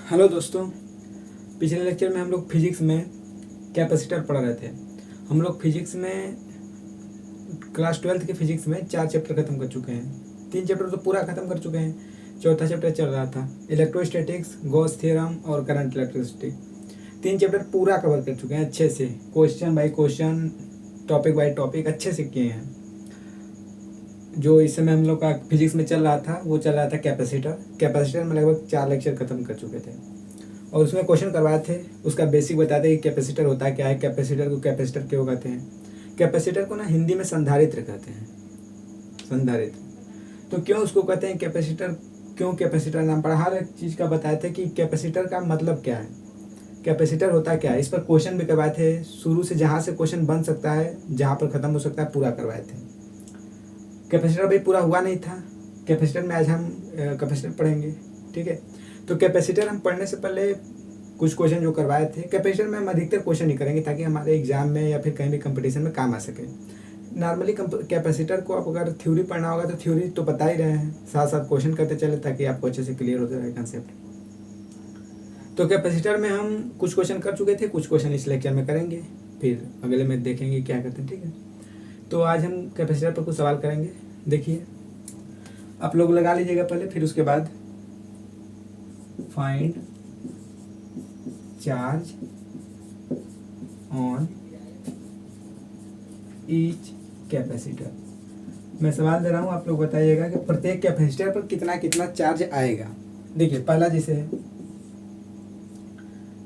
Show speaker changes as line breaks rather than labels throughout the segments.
Hello दोस्तों, पिछले lecture में हम लोग फिजिक्स में कैपेसिटर पढ़ रहे थे। हम लोग फिजिक्स में क्लास 12th के फिजिक्स में 4 चैप्टर खत्म कर चुके हैं। 3 चैप्टर तो पूरा खत्म कर चुके हैं, चौथा चैप्टर चल रहा था, इलेक्ट्रोस्टैटिक्स, गॉस थ्योरम और करंट इलेक्ट्रिसिटी। 3 चैप्टर पूरा कवर कर चुके हैं अच्छे से, question by question, topic by topic अच्छे से किए हैं। जो इस समय हम लोग का फिजिक्स में चल रहा था वो चल रहा था कैपेसिटर में लगभग 4 लेक्चर खत्म कर चुके थे और उसमें क्वेश्चन करवाए थे। उसका बेसिक बताते हैं कि कैपेसिटर होता है क्या है, कैपेसिटर को कैपेसिटर क्यों कहते हैं। कैपेसिटर को ना हिंदी में संधारित्र कहते हैं, संधारित्र। तो क्यों उसको कहते हैं कैपेसिटर, क्यों कैपेसिटर नाम पड़ा, हर एक चीज़ का बताए थे कि कैपेसिटर का मतलब क्या है, कैपेसिटर होता क्या है। इस पर क्वेश्चन भी करवाए थे, शुरू से जहाँ से क्वेश्चन बन सकता है, जहाँ पर ख़त्म हो सकता है, पूरा करवाए थे। कैपेसिटर अभी पूरा हुआ नहीं था, कैपेसिटर में आज हम कैपेसिटर पढ़ेंगे, ठीक है। तो कैपेसिटर हम पढ़ने से पहले कुछ क्वेश्चन जो करवाए थे, कैपेसिटर में हम अधिकतर क्वेश्चन नहीं करेंगे ताकि हमारे एग्जाम में या फिर कहीं भी कंपटीशन में काम आ सके। नॉर्मली कैपेसिटर को आप अगर थ्योरी पढ़ना होगा तो थ्योरी तो बता ही रहे हैं, साथ साथ क्वेश्चन करते चले ताकि आपको अच्छे से क्लियर होता रहे कंसेप्ट। तो कैपेसिटर में हम कुछ क्वेश्चन कर चुके थे, कुछ क्वेश्चन इस लेक्चर में करेंगे, फिर अगले में देखेंगे क्या करते हैं, ठीक है। तो आज हम कैपेसिटर पर कुछ सवाल करेंगे। देखिए, आप लोग लगा लीजिएगा पहले, फिर उसके बाद find charge on each capacitor. मैं सवाल दे रहा हूँ, आप लोग बताइएगा कि प्रत्येक कैपेसिटर पर कितना कितना चार्ज आएगा। देखिए, पहला जैसे है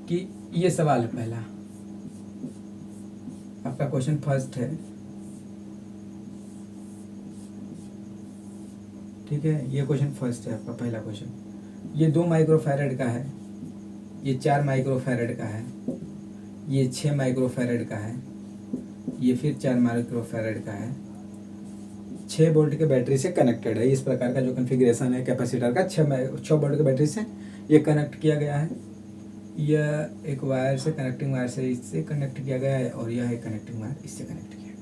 कि ये सवाल है, पहला आपका क्वेश्चन फर्स्ट है, ठीक है। ये क्वेश्चन फर्स्ट है आपका, पहला क्वेश्चन। ये 2 माइक्रोफैरड का है, ये 4 माइक्रोफैरड का है, ये 6 माइक्रोफैरड का है, ये फिर 4 माइक्रोफैरड का है। 6 वोल्ट के बैटरी से कनेक्टेड है। इस प्रकार का जो कॉन्फ़िगरेशन है कैपेसिटर का, 6 वोल्ट के बैटरी से ये कनेक्ट किया गया है। यह एक वायर से, कनेक्टिंग वायर से इससे कनेक्ट किया गया है और यह एक कनेक्टिंग वायर इससे कनेक्ट किया गया है।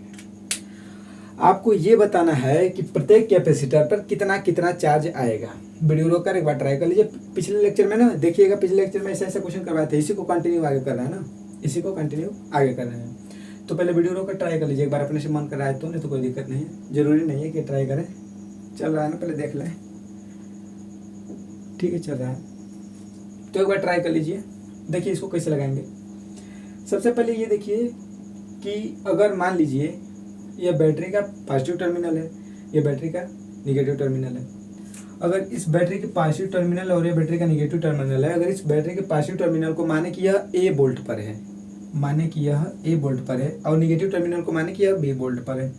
आपको ये बताना है कि प्रत्येक कैपेसिटर पर कितना कितना चार्ज आएगा। वीडियो रोककर एक बार ट्राई कर लीजिए। पिछले लेक्चर में ना देखिएगा, पिछले लेक्चर में ऐसे क्वेश्चन करवाए थे, इसी को कंटिन्यू आगे कर रहे हैं ना, इसी को कंटिन्यू आगे कर रहे हैं। तो पहले वीडियो रोककर ट्राई कर लीजिए एक बार, अपने से मन कर रहा है तो, नहीं तो कोई दिक्कत नहीं है, जरूरी नहीं है कि ट्राई करें, चल रहा है ना, पहले देख लें, ठीक है, चल रहा है तो एक बार ट्राई कर लीजिए। देखिए इसको कैसे लगाएंगे। सबसे पहले ये देखिए कि अगर मान लीजिए ये बैटरी का पॉजिटिव टर्मिनल है, ये बैटरी का निगेटिव टर्मिनल है। अगर इस बैटरी के पॉजिटिव टर्मिनल और ये बैटरी का निगेटिव टर्मिनल है, अगर इस बैटरी के पॉजिटिव टर्मिनल को माने कि यह ए वोल्ट पर है, माने कि यह ए वोल्ट पर है, और निगेटिव टर्मिनल को माने कि यह बी वोल्ट पर है।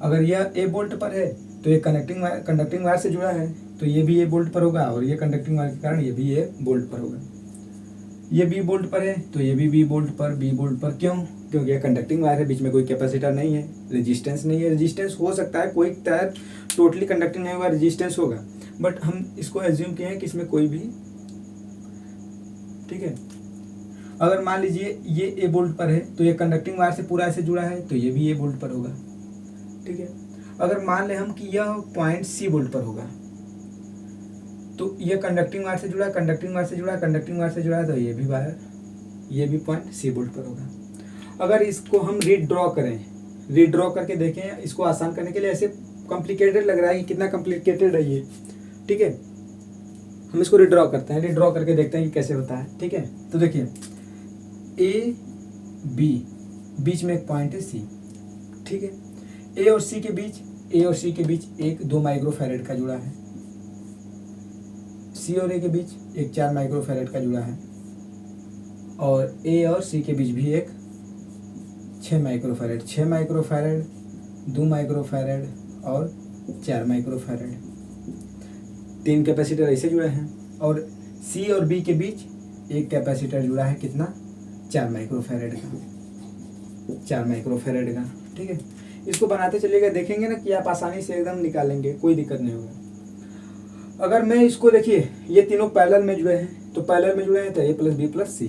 अगर यह ए वोल्ट पर है तो ये कंडक्टिंग वायर से जुड़ा है, तो ये भी ए वोल्ट पर होगा, और ये कंडक्टिंग वायर के कारण ये भी ए वोल्ट पर होगा। ये बी वोल्ट पर है तो ये भी बी वोल्ट पर। क्यों? क्योंकि ये कंडक्टिंग वायर है, बीच में कोई कैपेसिटर नहीं है, रेजिस्टेंस नहीं है। रेजिस्टेंस हो सकता है कोई तार टोटली कंडक्टिंग नहीं होगा, रेजिस्टेंस होगा, बट हम इसको एज्यूम किए हैं कि इसमें कोई भी, ठीक है। अगर मान लीजिए ये ए वोल्ट पर है तो ये कंडक्टिंग वायर से पूरा ऐसे जुड़ा है, तो ये भी ए वोल्ट पर होगा, ठीक है। अगर मान लें हम कि यह पॉइंट सी वोल्ट पर होगा, तो ये कंडक्टिंग वायर से जुड़ा है, कंडक्टिंग वायर से जुड़ा है, कंडक्टिंग वायर से जुड़ा है, तो ये भी वायर, ये भी पॉइंट सी वोल्ट पर होगा। अगर इसको हम रीड्रॉ करें, रीड्रॉ करके देखें, इसको आसान करने के लिए, ऐसे कॉम्प्लिकेटेड लग रहा है कि कितना कॉम्प्लिकेटेड है ये, ठीक है। हम इसको रीड्रॉ करते हैं, रीड्रॉ करके देखते हैं कि कैसे होता है, ठीक है। तो देखिए ए बी, बीच में एक पॉइंट है सी, ठीक है। ए और सी के बीच एक 2 माइक्रोफैरड का जुड़ा है, सी और ए के बीच एक 4 माइक्रोफैरड का जुड़ा है, और ए और सी के बीच भी एक 6 माइक्रोफैरड, 2 माइक्रोफैरड और 4 माइक्रोफैरड। 3 कैपेसिटर ऐसे जुड़े हैं, और सी और बी के बीच एक कैपेसिटर जुड़ा है, कितना? 4 माइक्रोफैरड का, ठीक है। इसको बनाते चलिएगा, देखेंगे ना कि आप आसानी से एकदम निकालेंगे, कोई दिक्कत नहीं होगा। अगर मैं इसको देखिए, ये तीनों पैरेलल में जुड़े हैं, तो पैरेलल में जुड़े हैं तो ए प्लस बी प्लस सी,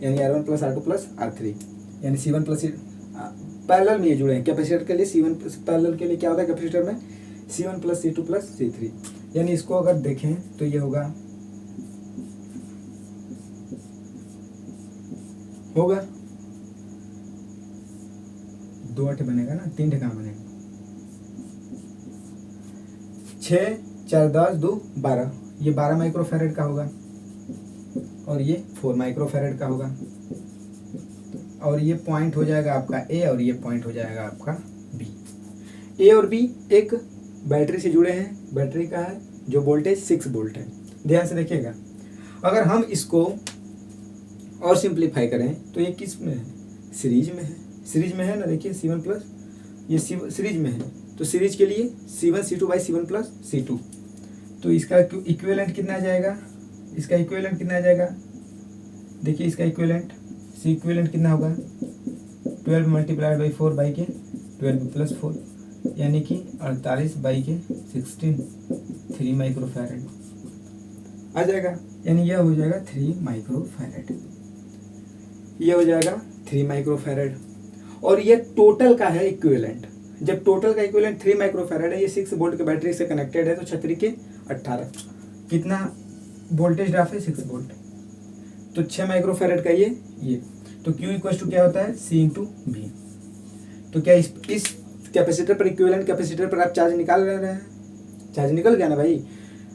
यानी R1 plus R2 plus R3, यानी C1 प्लस पैरेलल में ये जुड़े हैं। कैपेसिटर के लिए C1 पैरेलल के लिए क्या होता है कैपेसिटर में? C1 plus C2 plus C3। यानी इसको अगर देखें तो ये होगा 2 8 बनेगा ना, 3 कहाँ बनेगा, 6 4 10 2 12, ये 12 माइक्रोफैरेड का होगा और ये 4 माइक्रोफैरेड का होगा। और ये पॉइंट हो जाएगा आपका ए और ये पॉइंट हो जाएगा आपका बी। ए और बी एक बैटरी से जुड़े हैं, बैटरी का है जो वोल्टेज 6 वोल्ट है। ध्यान से देखिएगा, अगर हम इसको और सिंप्लीफाई करें तो ये किस में है, सीरीज में है, सीरीज में है ना, देखिए C1 प्लस ये सीरीज में है, तो सीरीज के लिए C1 C2 by C1 plus C2, तो इसका इक्विवेलेंट कितना आ जाएगा, इसका इक्विवेलेंट कितना आ जाएगा, देखिए इसका इक्विवेलेंट सी इक्विवेलेंट कितना होगा 12 मल्टीप्लाइड बाई 4 बाई के 12 प्लस 4 यानी कि 48 बाई के 16 3 माइक्रोफैरेड आ जाएगा। यानी यह हो जाएगा 3 माइक्रोफैरेड, यह हो जाएगा 3 माइक्रोफैरेड। और ये टोटल का है इक्विवेलेंट। जब टोटल का इक्विवेलेंट 3 माइक्रोफैरेड है, ये 6 वोल्ट के बैटरी से कनेक्टेड है, तो छतरी के 18 कितना वोल्टेज ड्रॉप है 6 वोल्ट, तो 6 माइक्रोफैरेड का ये तो Q इक्वल टू क्या होता है C इंटू V। तो क्या इस कैपेसिटर पर, इक्विवेलेंट कैपेसिटर पर आप चार्ज निकाल रहे हैं, चार्ज निकल गया ना भाई,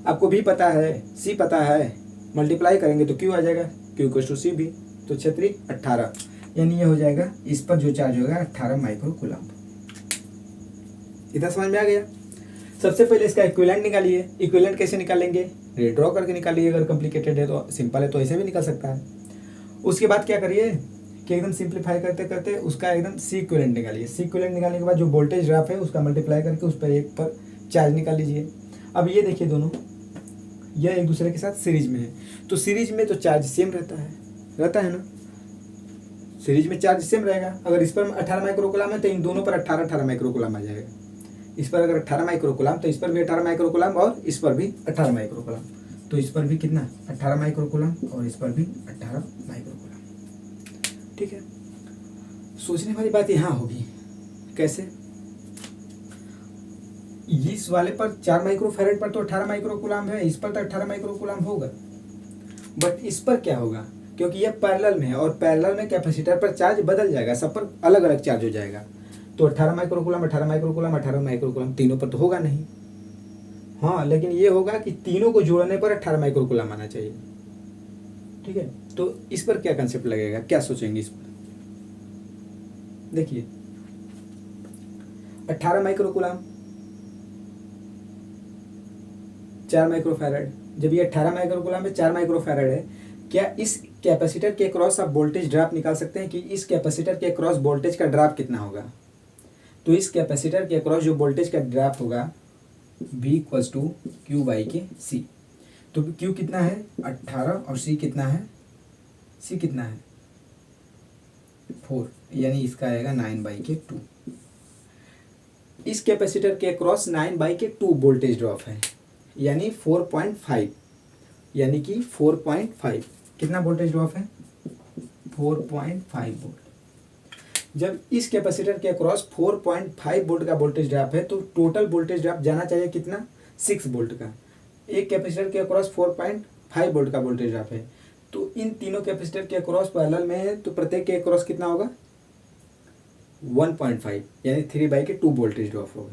आपको भी पता है C पता है, मल्टीप्लाई करेंगे तो Q आ जाएगा, Q इक्वल टू C भी, तो छतरी 18, यानी ये हो जाएगा इस पर जो चार्ज होगा 18 माइक्रो कूलम्ब। इतना समझ में आ गया। सबसे पहले इसका इक्विवेलेंट निकालिए। इक्विवेलेंट कैसे निकालेंगे, ड्रॉ करके निकालिए, अगर कॉम्प्लिकेटेड है तो, सिंपल है तो ऐसे भी निकल सकता है। उसके बाद क्या करिए कि एकदम सिंप्लीफाई करते करते उसका एकदम C इक्विवेलेंट निकालिए। C इक्विवेलेंट निकालने के बाद जो वोल्टेज ड्रॉप है उसका मल्टीप्लाई करके उस पर एक पर चार्ज निकाल लीजिए। अब ये देखिए दोनों यह एक दूसरे के साथ सीरीज में है, तो सीरीज में तो चार्ज सेम रहता है ना, सीरीज में चार्ज सेम रहेगा। अगर इस पर 18 माइक्रोकूलम है तो इन दोनों पर 18 माइक्रोकूलम आ जाएगा। इस पर अगर 18 माइक्रोकूलम तो इस पर भी 18 माइक्रोकूलम और इस पर भी 18 माइक्रोकूलम, तो इस पर भी कितना 18 माइक्रोकूलम और इस पर भी 18 माइक्रोकूलम। ठीक है, सोचने वाली बात यहाँ होगी कैसे, इस वाले पर 4 माइक्रोफैरेड पर तो 18 माइक्रोकूलम है, इस पर तो 18 माइक्रोकूलम होगा, बट इस पर क्या होगा, क्योंकि यह पैरेलल में है और पैरेलल में कैपेसिटर पर चार्ज बदल जाएगा, सब पर अलग अलग चार्ज हो जाएगा। तो 18 माइक्रोकूलम 18 माइक्रोकूलम 18 माइक्रोकूलम तीनों पर तो होगा नहीं, हाँ, लेकिन ये होगा कि तीनों को जोड़ने पर 18 माइक्रोकूलम आना चाहिए। ठीक है, तो इस पर क्या कंसेप्ट लगेगा, क्या सोचेंगे इस पर, देखिए 18 माइक्रोकूलम 4 माइक्रोफैरेड, जब ये 18 माइक्रोकूलम में 4 माइक्रोफैरेड है, क्या इस कैपेसिटर के क्रॉस आप वोल्टेज ड्रॉप निकाल सकते हैं कि इस कैपेसिटर के क्रॉस वोल्टेज का ड्रॉप कितना होगा। तो इस कैपेसिटर के क्रॉस जो वोल्टेज का ड्रॉप होगा V equals to Q by K C। तो Q कितना है 18 और C कितना है 4, यानी इसका आएगा 9 बाई के 2। इस कैपेसिटर के क्रॉस 9 बाई के 2 वोल्टेज ड्रॉप है, यानी 4.5, यानी कि 4.5 कितना वोल्टेज ड्रॉप है 4.5 वोल्ट। जब इस कैपेसिटर के अक्रॉस 4.5 वोल्ट का वोल्टेज ड्रॉप है, तो टोटल वोल्टेज ड्रॉप जाना चाहिए कितना 6 वोल्ट का। एक कैपेसिटर के अक्रॉस 4.5 वोल्ट का वोल्टेज ड्रॉप है, तो इन तीनों कैपेसिटर के अक्रॉस पैरेलल में है, तो प्रत्येक के अक्रॉस कितना होगा 1.5, यानी 3/2 वोल्टेज ड्रॉप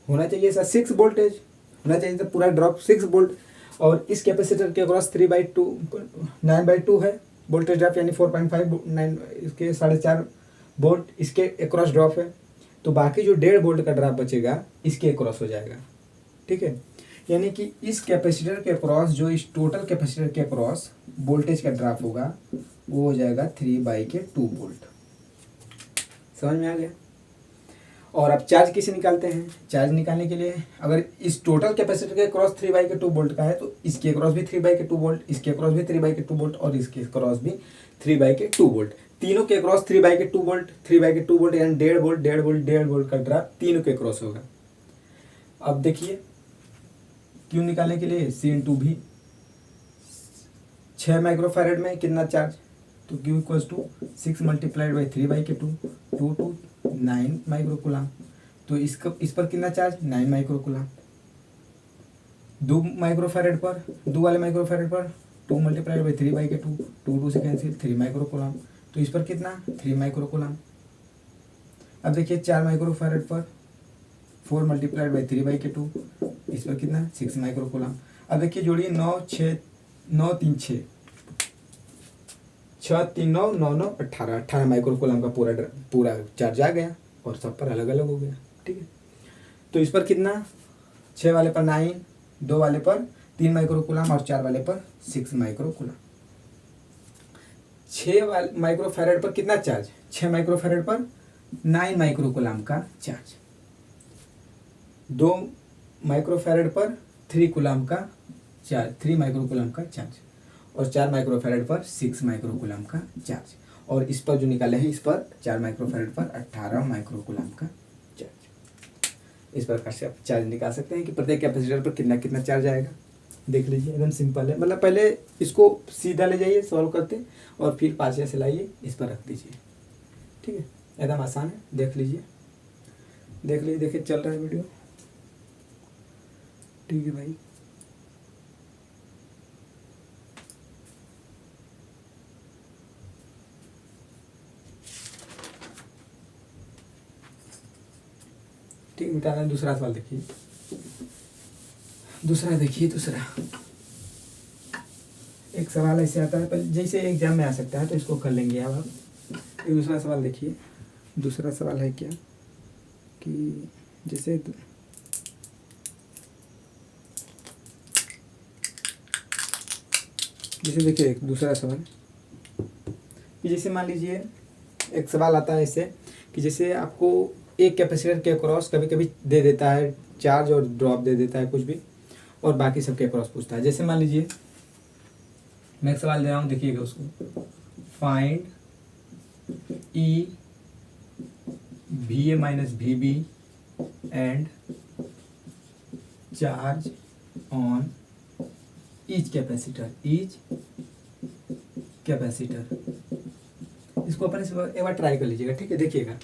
होना चाहिए ऐसा 6 वोल्टेज होना चाहिए, तो पूरा ड्रॉप 6 वोल्ट। और इस कैपेसिटर के अक्रॉस 3/2 9/2 है वोल्टेज ड्रॉप, यानी 4.5 9 इसके 4.5 वोल्ट इसके अक्रॉस ड्रॉप है, तो बाकी जो 1.5 वोल्ट का ड्रॉप बचेगा इसके अक्रॉस हो जाएगा। ठीक है, यानी कि इस कैपेसिटर के अक्रॉस जो इस टोटल कैपेसिटर के अक्रॉस वोल्टेज का ड्रॉप होगा वो हो जाएगा 3/2 वोल्ट। समझ में आ गया। और अब चार्ज कैसे निकालते हैं, चार्ज निकालने के लिए अगर इस टोटल कैपेसिटर के क्रॉस 3/2 वोल्ट का है, तो इसके क्रॉस भी 3/2 वोल्ट, इसके क्रॉस भी 3/2 वोल्ट और इसके क्रॉस भी 3/2 वोल्ट, तीनों के क्रॉस 3/2 वोल्ट 3/2 वोल्ट, यानी 1.5 वोल्ट 1.5 वोल्ट 1.5 वोल्ट का ड्रॉप तीनों के क्रॉस होगा। अब देखिए क्यों निकालने के लिए C इंटू V, 6 माइक्रोफैरेड में कितना चार्ज, तो Q equals to 6 multiplied by 3/2 2 to 9 microcoulomb, तो इस पर कितना चार्ज 9 माइक्रोकूलम। 2 माइक्रोफैरेड पर, 2 वाले माइक्रोफैरेड पर 2 मल्टीप्लाइड बाई 3 बाई के 2, 2 2 से कैंसिल, 3 माइक्रोकूलम। तो इस पर कितना 3 माइक्रोकूलम। अब देखिए 4 माइक्रोफैरेड पर 4 मल्टीप्लाइड बाई 3 बाई के 2, इस पर कितना 6 माइक्रोकूलम। अब देखिए जोड़िए 9 6 9 3 6 6 3 9 9 9 18 18 माइक्रोकूलम का पूरा चार्ज आ गया और सब पर अलग अलग हो गया। ठीक है, तो इस पर कितना 6 वाले पर 9, 2 वाले पर 3 माइक्रोकूलम और 4 वाले पर 6 माइक्रोकूलम। 6 वाले माइक्रोफैरेड पर कितना चार्ज, 6 माइक्रोफैरेड पर 9 माइक्रोकूलम का चार्ज, 2 माइक्रोफैरेड पर 3 कूलम का चार्ज, 3 माइक्रोकूलम का चार्ज, और 4 माइक्रोफैरेड पर 6 माइक्रोकूलम का चार्ज। और इस पर जो निकाले हैं, इस पर 4 माइक्रोफैरेड पर 18 माइक्रोकूलम का चार्ज। इस प्रकार से आप चार्ज निकाल सकते हैं कि प्रत्येक कैपेसिटर पर कितना कितना चार्ज आएगा। देख लीजिए, एकदम सिंपल है। मतलब पहले इसको सीधा ले जाइए सॉल्व करते, और फिर पासिया से लाइए, इस पर रख दीजिए। ठीक है, एकदम आसान है। देख लीजिए, देख लीजिए, देखिए चल रहा है वीडियो। ठीक है भाई, ठीक है, मिटाना। दूसरा सवाल देखिए, दूसरा देखिए, दूसरा एक सवाल ऐसे आता है, पर जैसे एग्जाम में आ सकता है, तो इसको कर लेंगे अब आप। एक दूसरा सवाल देखिए। दूसरा सवाल है क्या कि जैसे देखिए एक दूसरा सवाल कि जैसे मान लीजिए एक सवाल आता है ऐसे कि जैसे आपको एक कैपेसिटर के अक्रॉस कभी कभी दे देता है चार्ज और ड्रॉप दे देता है कुछ भी, और बाकी सब के अक्रॉस पूछता है। जैसे मान लीजिए मैं एक सवाल दे रहा हूँ, देखिएगा उसको। Find E V A minus V B and charge on each capacitor, इसको अपन एक बार ट्राई कर लीजिएगा। ठीक है, देखिएगा।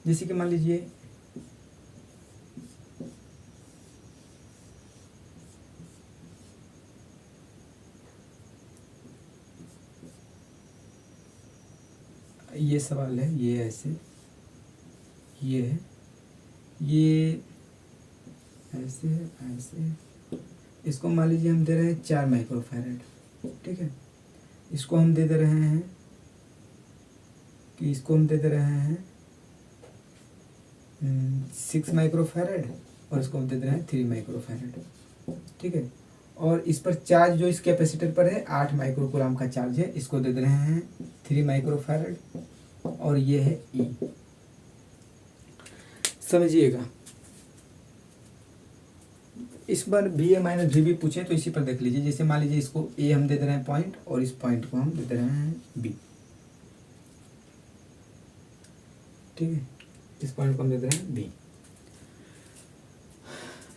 जैसे कि मान लीजिए ये सवाल है, ये ऐसे, ये है, ये ऐसे है, ऐसे। इसको मान लीजिए हम दे रहे हैं 4 माइक्रोफैरेड। ठीक है, इसको हम दे रहे हैं कि इसको हम दे रहे हैं 6 माइक्रोफैरेड, और इसको हम दे रहे हैं 3 माइक्रोफैरेड। ठीक है, और इस पर चार्ज जो इस कैपेसिटर पर है 8 माइक्रोकूलम का चार्ज है, इसको दे रहे हैं 3 माइक्रोफैरेड, और ये है ई। समझिएगा, इस बार B A minus V B पूछे तो इसी पर देख लीजिए। जैसे मान लीजिए इसको ए हम दे रहे हैं पॉइंट, और इस पॉइंट को हम दे रहे हैं बी। ठीक है, इस पॉइंट को हम दे रहे हैं बी,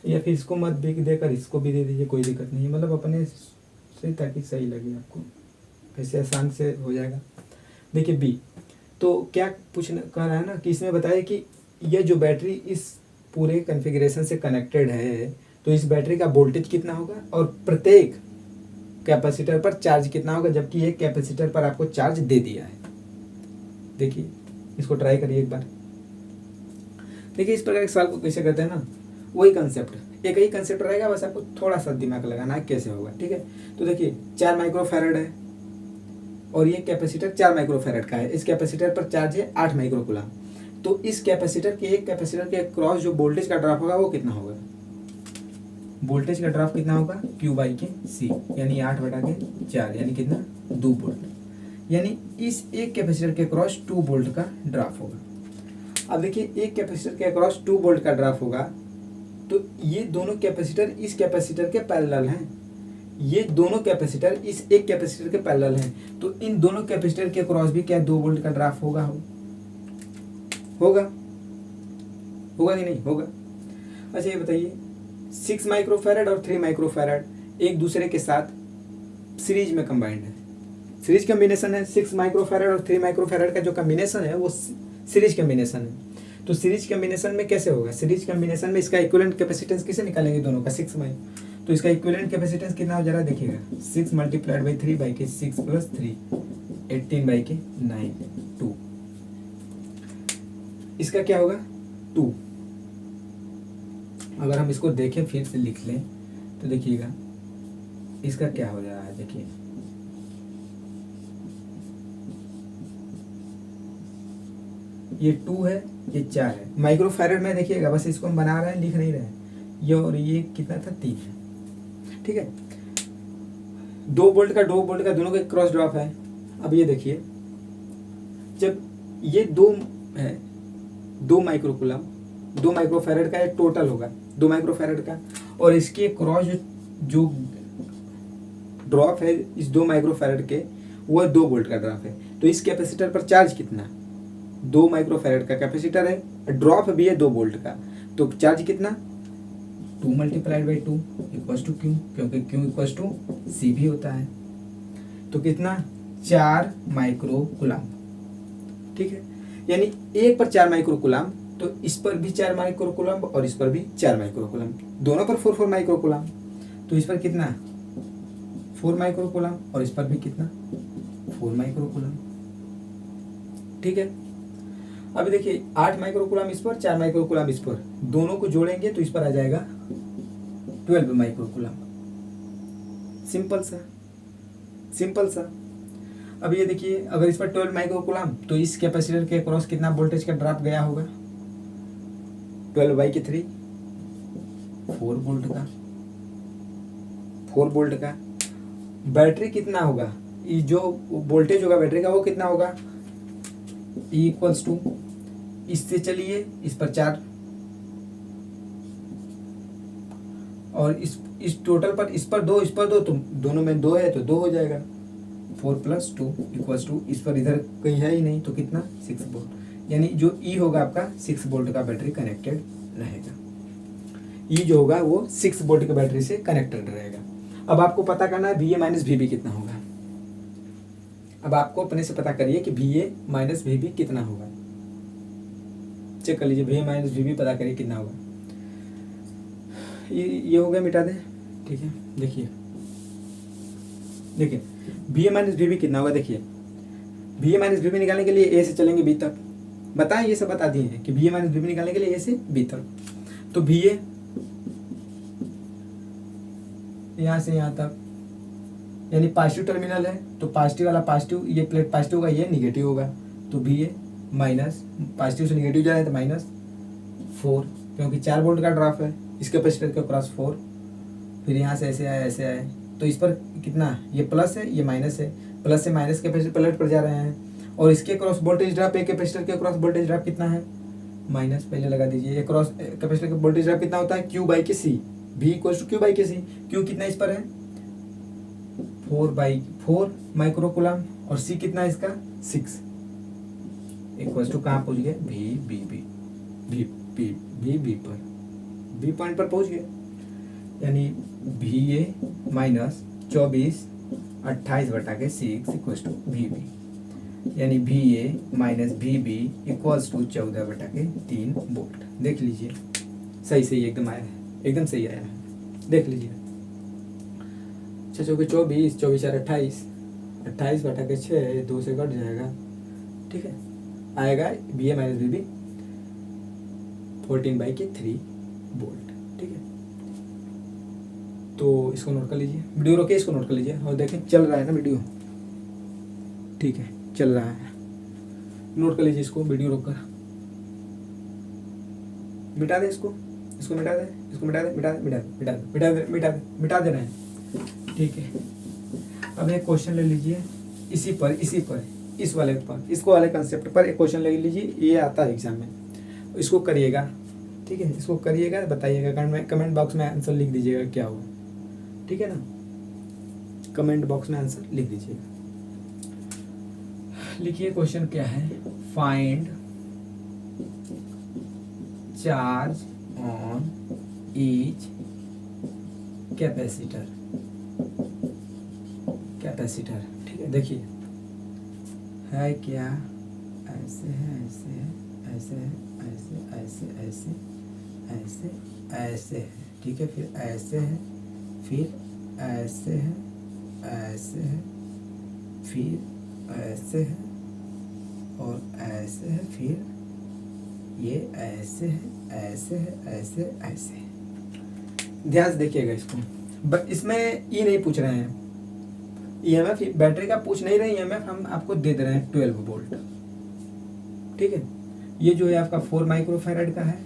या फिर इसको मत बी देकर इसको भी दे दीजिए, कोई दिक्कत नहीं है। मतलब अपने से ताकि सही लगे आपको, ऐसे आसान से हो जाएगा। देखिए बी, तो क्या पूछना कह रहा है ना कि इसमें बताया कि यह जो बैटरी इस पूरे कॉन्फ़िगरेशन से कनेक्टेड है, तो इस बैटरी का वोल्टेज कितना होगा और प्रत्येक कैपेसिटर पर चार्ज कितना होगा, जबकि एक कैपेसिटर पर आपको चार्ज दे दिया है। देखिए, इसको ट्राई करिए एक बार। देखिए इस प्रकार के सवाल को कैसे करते हैं ना, वही कंसेप्ट, एक ही कंसेप्ट रहेगा, बस आपको थोड़ा सा दिमाग लगाना है कैसे होगा। ठीक है, तो देखिए 4 माइक्रोफैरेड है, और ये कैपेसिटर 4 माइक्रोफैरेड का है। इस कैपेसिटर पर चार्ज है 8 माइक्रोकूलम। तो इस कैपेसिटर के एक कैपेसिटर के क्रॉस जो वोल्टेज का ड्रॉप होगा वो कितना होगा, वोल्टेज का ड्रॉप कितना होगा, Q बाई के सी, यानी 8 बटा के 4, यानी कितना 2 वोल्ट। यानी इस एक कैपेसिटर के क्रॉस 2 वोल्ट का ड्रॉप होगा। अब देखिए एक कैपेसिटर के क्रॉस 2 वोल्ट का ड्रॉप होगा, तो ये दोनों कैपेसिटर इस कैपेसिटर के पैरेलल हैं। ये दोनों कैपेसिटर इस एक कैपेसिटर के पैरेलल हैं, तो इन दोनों कैपेसिटर के क्रॉस भी क्या 2 वोल्ट का ड्रॉप होगा, होगा होगा कि नहीं होगा। अच्छा ये बताइए 6 माइक्रोफैरेड और 3 माइक्रोफैरेड एक दूसरे के साथ सीरीज में कंबाइंड है, सीरीज कम्बिनेशन है। 6 माइक्रोफैरेड और 3 माइक्रोफैरेड का जो कम्बिनेशन है वो सीरीज कम्बिनेशन है। तो सीरीज कम्बिनेशन में कैसे होगा, सीरीज कम्बिनेशन में इसका इक्विवेलेंट कैपेसिटेंस किसे निकालेंगे दोनों का, तो इसका इक्विवेलेंट कैपेसिटेंस कितना हो जा रहा है देखिएगा, 6 मल्टीप्लाइड बाई 3 बाई के 6 प्लस 3 18 बाई के 9 2। इसका क्या होगा 2। अगर हम इसको देखें फिर से लिख लें तो देखिएगा इसका क्या हो जा रहा है, देखिए ये 2 है, ये 4 है माइक्रोफैरड में। देखिएगा बस इसको हम बना रहे हैं, लिख नहीं रहे हैं। ये और ये कितना था 3 है, ठीक है। 2 वोल्ट का दोनों का क्रॉस ड्रॉप है। अब ये देखिए जब ये 2 है 2 माइक्रोकुलम 2 माइक्रोफैरड का ये टोटल होगा 2 माइक्रोफैरड का, और इसके क्रॉस जो ड्रॉप है इस 2 माइक्रोफैरड के वो 2 वोल्ट का ड्रॉप है। तो इस कैपेसिटर पर चार्ज कितना, 2 माइक्रोफैरड का कैपेसिटर है, ड्रॉप भी है 2 वोल्ट का, तो चार्ज कितना 2 multiplied by 2 equals to Q, क्योंकि क्यू इक्वल्स टू सी भी होता है। तो कितना 4 माइक्रोकुलम, ठीक है। यानी एक पर 4 माइक्रोकुलम, तो इस पर भी 4 माइक्रोकुलम और इस पर भी 4 माइक्रोकुलम, दोनों पर 4 माइक्रोकुलम। तो इस पर कितना 4 माइक्रोकुलम और इस पर भी कितना 4 माइक्रोकुलम, ठीक है। अभी देखिए 8 माइक्रोकुलम इस पर 4 माइक्रोकुलम इस पर, दोनों को जोड़ेंगे तो इस पर आ जाएगा 12 माइक्रोकुलम। सिंपल सा। अब ये देखिए अगर इस पर 12 माइक्रोकुलम तो इस कैपेसिटर के क्रॉस कितना वोल्टेज का ड्रॉप गया होगा 12 बाई के 3 4 वोल्ट का 4 वोल्ट का। बैटरी कितना होगा, ये जो वोल्टेज होगा बैटरी का वो कितना होगा E इक्वल्स टू, इससे चलिए इस पर 4 और इस टोटल पर इस पर 2 तो दोनों में 2 है तो 2 हो जाएगा 4 प्लस 2 इक्वल्स टू, इस पर इधर कहीं है ही नहीं तो कितना 6 वोल्ट। यानी जो E होगा आपका 6 वोल्ट का बैटरी कनेक्टेड रहेगा। E जो होगा वो 6 वोल्ट की बैटरी से कनेक्टेड रहेगा। अब आपको पता करना है VA माइनस VB कितना होगा। अब आपको अपने से पता करिए कि VA माइनस VB कितना होगा, चेक कर लीजिए। VA माइनस VB पता करिए कितना होगा। ये हो गया, मिटा दें, ठीक है। देखिए VA माइनस VB कितना होगा, देखिए VA माइनस VB निकालने के लिए A से चलेंगे B तक, बताएं ये सब बता दिए हैं कि VA माइनस VB निकालने के लिए A से B तक। तो VA यहाँ से यहाँ तक यानी पॉजिटिव टर्मिनल है तो पॉजिटिव वाला पॉजिटिव, ये प्लेट पॉजिटिव होगा ये निगेटिव होगा, तो VA माइनस पॉजिटिव से निगेटिव जा रहा है तो माइनस 4, क्योंकि 4 वोल्ट का ड्रॉप है इस कैपेसिटर के क्रॉस 4। फिर यहाँ से ऐसे आए तो इस पर कितना, ये प्लस है ये माइनस है, प्लस से माइनस कैपेसिटर प्लट पर जा रहे हैं। और इसके क्रॉस वोल्टेज ड्रॉप है, कैपेसिटर के क्रॉस वोल्टेज ड्रॉप कितना है माइनस, पहले लगा दीजिए। ये क्रॉस कैपेसिटर का वोल्टेज ड्रॉप कितना होता है Q by K C, V equals to Q by K C। Q कितना इस पर है 4/4 माइक्रोकुलम और C कितना है इसका 6 इक्वल्स टू कहाँ पहुँच गए V पर, B पॉइंट पर पहुँच गए। यानी VA माइनस 24 28 बटा के 6 इक्वल्स टू VB, यानी VA minus VB equals to 14 बटा के 3 वोल्ट। देख लीजिए सही एकदम आया है, एकदम सही आया है, देख लीजिए। 6 चौके 24 24 4 28 28 बटा के 6 2 से कट जाएगा, ठीक है। आएगा VA माइनस VB 14 बाई के 3 वोल्ट, ठीक है। तो इसको नोट कर लीजिए, वीडियो रोके इसको नोट कर लीजिए और देखें चल रहा है ना वीडियो, ठीक है चल रहा है, नोट कर लीजिए इसको वीडियो रोक कर। मिटा दे इसको मिटा दे, इसको मिटा दे रहे हैं, ठीक है। अब एक क्वेश्चन ले लीजिए इसी पर इस वाले पर, इसको वाले कंसेप्ट पर एक क्वेश्चन ले लीजिए, ये आता है एग्जाम में, इसको करिएगा, ठीक है। इसको करिएगा बताइएगा, कमेंट बॉक्स में आंसर लिख दीजिएगा क्या हुआ, ठीक है ना। कमेंट बॉक्स में आंसर लिख दीजिएगा। लिखिए क्वेश्चन क्या है, find charge on each capacitor, ठीक है। देखिए है क्या, ऐसे है ऐसे है ऐसे है ऐसे ऐसे ऐसे ऐसे ऐसे है, ठीक है। फिर ऐसे है फिर ऐसे है, ऐसे है, फिर ऐसे है और ऐसे है, फिर ये ऐसे है, ऐसे है, ऐसे ऐसे है। ध्यान से देखिएगा इसको, इसमें ई नहीं पूछ रहे हैं, ईएमएफ बैटरी का पूछ नहीं रहे, ईएमएफ हम आपको दे दे रहे हैं 12 वोल्ट। ठीक है, ये जो है आपका 4 माइक्रोफैरड का है,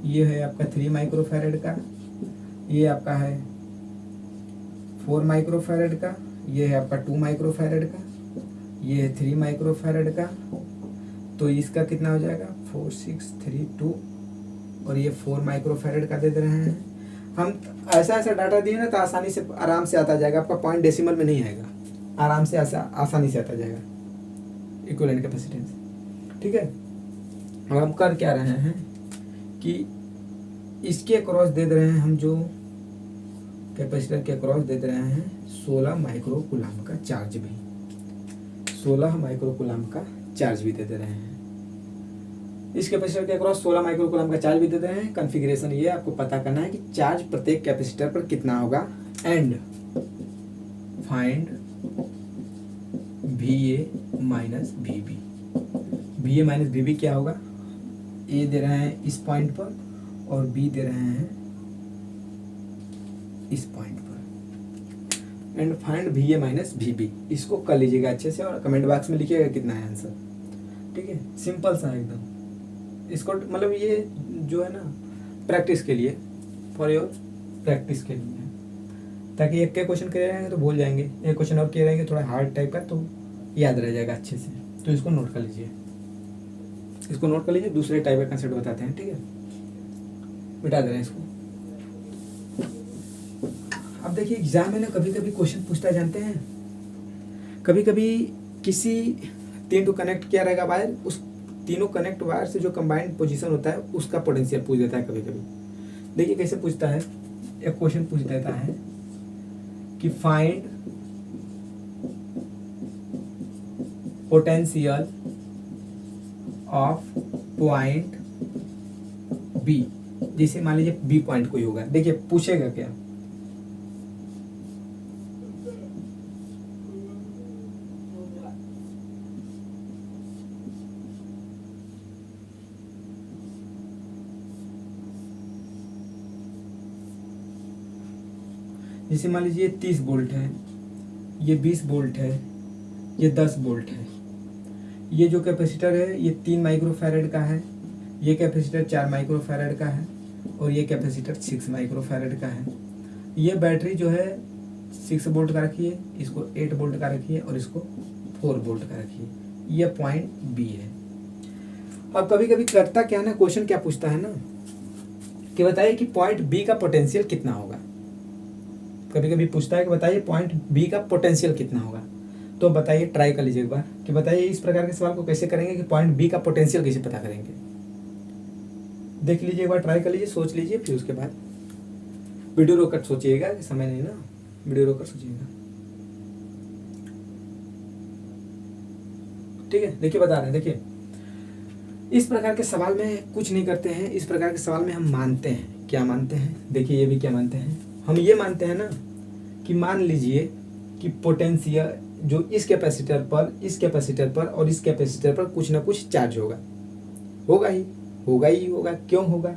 ये है आपका 3 माइक्रोफैरड का, ये आपका है 4 माइक्रोफैरड का, ये है आपका 2 माइक्रोफैरड का, ये है 3 माइक्रोफैरड का। तो इसका कितना हो जाएगा 4 6 3 2, और ये 4 माइक्रोफैरड का दे दे रहे हैं हम। ऐसा ऐसा डाटा दिए ना तो आसानी से आराम से आता जाएगा, आपका पॉइंट डेसिमल में नहीं आएगा, आराम से आसानी से आता जाएगा इक्विवेलेंट कैपेसिटेंस। ठीक है, अब हम कर क्या रहे हैं कि इसके अक्रॉस दे दे रहे हैं हम, जो कैपेसिटर के अक्रॉस दे दे रहे हैं 16 माइक्रोकूलम का चार्ज भी, 16 माइक्रोकूलम का चार्ज भी दे दे रहे हैं। इस कैपेसिटर के अक्रॉस 16 माइक्रोकूलम का चार्ज भी दे रहे हैं। कॉन्फ़िगरेशन ये आपको पता करना है कि चार्ज प्रत्येक कैपेसिटर पर कितना होगा, and find VA minus VB। VA minus VB क्या होगा, ए दे रहे हैं इस पॉइंट पर और बी दे रहे हैं इस पॉइंट पर, and find VA minus VB। इसको कर लीजिएगा अच्छे से और कमेंट बॉक्स में लिखिएगा कितना है आंसर। ठीक है, सिंपल सा एकदम। इसको मतलब ये जो है ना प्रैक्टिस के लिए, फॉर योर प्रैक्टिस के लिए, ताकि एक के क्वेश्चन किए रहेंगे तो भूल जाएंगे, एक क्वेश्चन और किए रहेंगे थोड़ा हार्ड टाइप का तो याद रह जाएगा अच्छे से। तो इसको नोट कर लीजिए, इसको नोट कर लीजिए। दूसरे टाइप का कंसेप्ट बताते हैं। ठीक है, मिटा दे रहे हैं इसको। अब देखिए एग्जाम में ना कभी कभी क्वेश्चन पूछता है, जानते हैं, कभी कभी किसी 3 कनेक्ट किया रहेगा वायर, उस तीनों कनेक्ट वायर से जो कंबाइंड पोजीशन होता है उसका पोटेंशियल पूछ देता है कभी कभी। देखिए कैसे पूछता है, एक क्वेश्चन पूछ देता है कि find potential of point B. जैसे मान लीजिए बी पॉइंट कोई होगा, देखिए पूछेगा क्या, जैसे मान लीजिए 30 वोल्ट है, ये 20 वोल्ट है, ये 10 वोल्ट है। ये जो कैपेसिटर है ये 3 माइक्रोफैरड का है, ये कैपेसिटर 4 माइक्रोफैरड का है और ये कैपेसिटर 6 माइक्रोफैरड का है। ये बैटरी जो है 6 वोल्ट का रखिए, इसको 8 वोल्ट का रखिए और इसको 4 वोल्ट का रखिए। ये पॉइंट बी है। अब कभी कभी करता क्या है ना, क्वेश्चन क्या पूछता है ना कि बताइए कि पॉइंट बी का पोटेंशियल कितना होगा। कभी कभी पूछता है कि बताइए पॉइंट बी का पोटेंशियल कितना होगा। तो बताइए, ट्राई कर लीजिए एक बार कि बताइए इस प्रकार के सवाल को कैसे करेंगे कि पॉइंट बी का पोटेंशियल कैसे पता करेंगे। देख लीजिए एक बार, ट्राई कर लीजिए, सोच लीजिए, फिर उसके बाद वीडियो रोककर सोचिएगा, समय नहीं ना, वीडियो रोककर सोचिएगा। ठीक है, देखिए बता रहे हैं, देखिए इस प्रकार के सवाल में कुछ नहीं करते हैं, इस प्रकार के सवाल में हम मानते हैं। क्या मानते हैं, देखिए ये भी क्या मानते हैं, हम ये मानते हैं ना कि मान लीजिए कि पोटेंशियल जो इस कैपेसिटर पर, इस कैपेसिटर पर और इस कैपेसिटर पर कुछ ना कुछ चार्ज होगा, होगा ही होगा। क्यों होगा,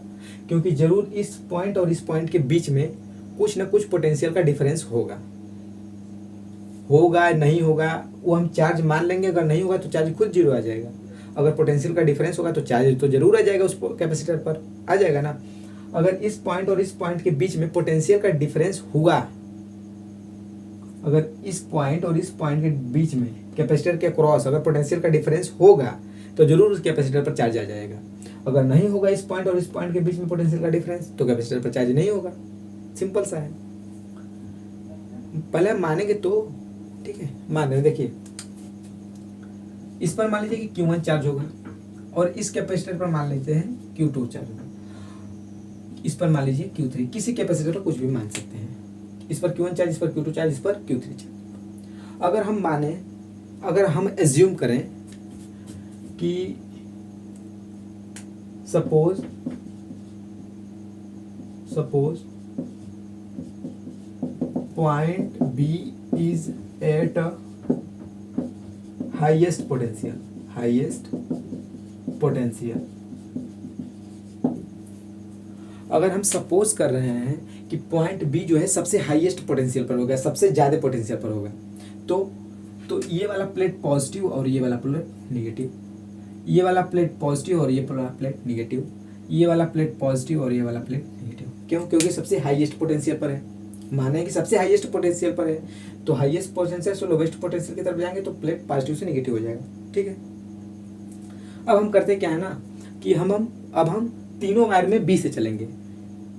क्योंकि जरूर इस पॉइंट और इस पॉइंट के बीच में कुछ ना कुछ पोटेंशियल का डिफरेंस होगा नहीं होगा वो हम चार्ज मान लेंगे। अगर नहीं होगा तो चार्ज खुद जीरो आ जाएगा, अगर पोटेंशियल का डिफरेंस होगा तो चार्ज तो जरूर आ जाएगा, उस कैपेसिटर पर आ जाएगा ना। अगर इस पॉइंट और इस पॉइंट के बीच में पोटेंशियल का डिफरेंस हुआ, अगर इस पॉइंट और इस पॉइंट के बीच में कैपेसिटर के क्रॉस अगर पोटेंशियल का डिफरेंस होगा तो जरूर उस कैपेसिटर पर चार्ज आ जाएगा। अगर नहीं होगा इस पॉइंट और इस पॉइंट के बीच में पोटेंशियल का डिफरेंस तो कैपेसिटर पर चार्ज नहीं होगा। सिंपल सा है, पहले हम मानेंगे तो ठीक है। मान रहे देखिए, इस पर मान लीजिए कि Q1 चार्ज होगा और इस कैपेसिटर पर मान लेते हैं Q2 चार्ज होगा, इस पर मान लीजिए Q3, किसी कैपेसिटर पर कुछ भी मान सकते हैं। इस पर Q1 चार्ज, इस पर Q2 चार्ज, इस पर Q3 चार्ज। अगर हम माने, अगर हम एज्यूम करें कि suppose point B is at highest potential. अगर हम सपोज कर रहे हैं कि पॉइंट बी जो है सबसे हाईएस्ट पोटेंशियल पर होगा, सबसे ज़्यादा पोटेंशियल पर होगा, तो ये वाला प्लेट पॉजिटिव और ये वाला प्लेट नेगेटिव, ये वाला प्लेट पॉजिटिव और ये वाला प्लेट नेगेटिव, ये वाला प्लेट पॉजिटिव और ये वाला प्लेट नेगेटिव। क्यों? क्योंकि सबसे हाईएस्ट पोटेंशियल पर है, माने कि सबसे हाईएस्ट पोटेंशियल पर है, तो हाईएस्ट पोटेंशियल से लोवेस्ट पोटेंशियल की तरफ जाएंगे तो प्लेट पॉजिटिव से नेगेटिव हो जाएगा। ठीक है, अब हम करते क्या है ना कि अब हम तीनों वायर में बी से चलेंगे,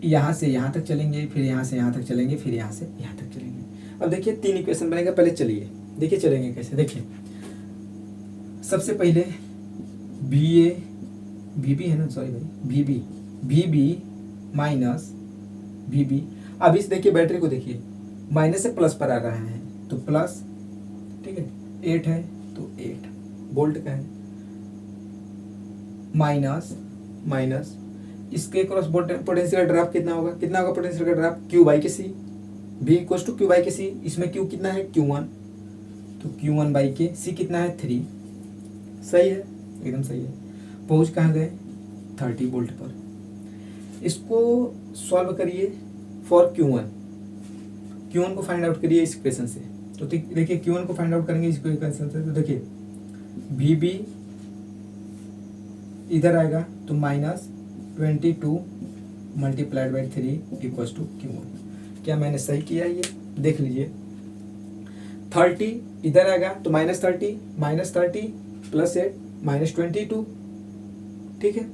यहाँ से यहाँ तक चलेंगे, फिर यहाँ से यहाँ तक चलेंगे, फिर यहाँ से यहाँ तक चलेंगे। अब देखिए 3 इक्वेशन बनेगा। पहले चलिए देखिए चलेंगे कैसे। देखिए सबसे पहले वी बी है ना, सॉरी भाई, V B minus V B. अब इस देखिए बैटरी को देखिए, माइनस से प्लस पर आ रहा है तो प्लस, ठीक है, 8 है तो 8 वोल्ट का है, माइनस इसके क्रॉस पोटेंशियल ड्रॉप कितना होगा पोटेंशियल का ड्रॉप, क्यू बाई के सी, भी इक्वल टू क्यू बाई के सी। इसमें क्यू कितना है Q1, तो Q1 बाई के सी कितना है 3। सही है, एकदम सही है। पहुंच कहाँ गए 30 वोल्ट पर। इसको सॉल्व करिए फॉर Q1 को फाइंड आउट करिए इस इक्वेशन से। तो देखिए Q1 को फाइंड आउट करेंगे इस इक्वेशन से, तो देखिए VB इधर आएगा तो -22 multiplied by 3 equals to Q1। क्या मैंने सही किया ये देख लीजिए। 30 इधर आएगा तो -30 प्लस 8 -22, ठीक है।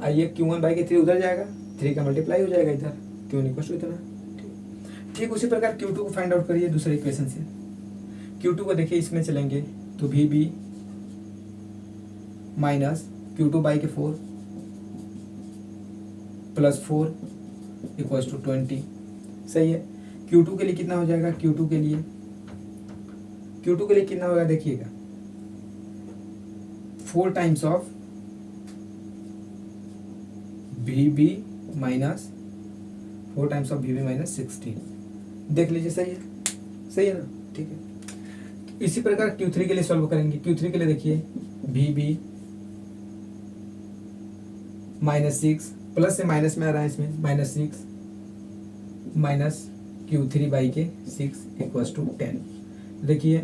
आइए Q1 बाई के 3 उधर जाएगा, 3 का मल्टीप्लाई हो जाएगा इधर, Q1 इक्वल्स टू इतना। ठीक उसी प्रकार Q2 को फाइंड आउट करिए दूसरे इक्वेशन से। Q2 को देखिए इसमें चलेंगे तो VB माइनस Q2 बाई के 4 प्लस 4 इक्वल्स टू 20। सही है। Q2 के लिए कितना हो जाएगा, Q2 के लिए कितना होगा देखिएगा, 4 टाइम्स ऑफ VB माइनस 16। देख लीजिए सही है ना, ठीक है। इसी प्रकार Q3 के लिए सॉल्व करेंगे। Q3 के लिए देखिए VB -6 प्लस से माइनस में आ रहा है, इसमें -6 माइनस Q3 बाई के 6 इक्वल्स टू 10। देखिए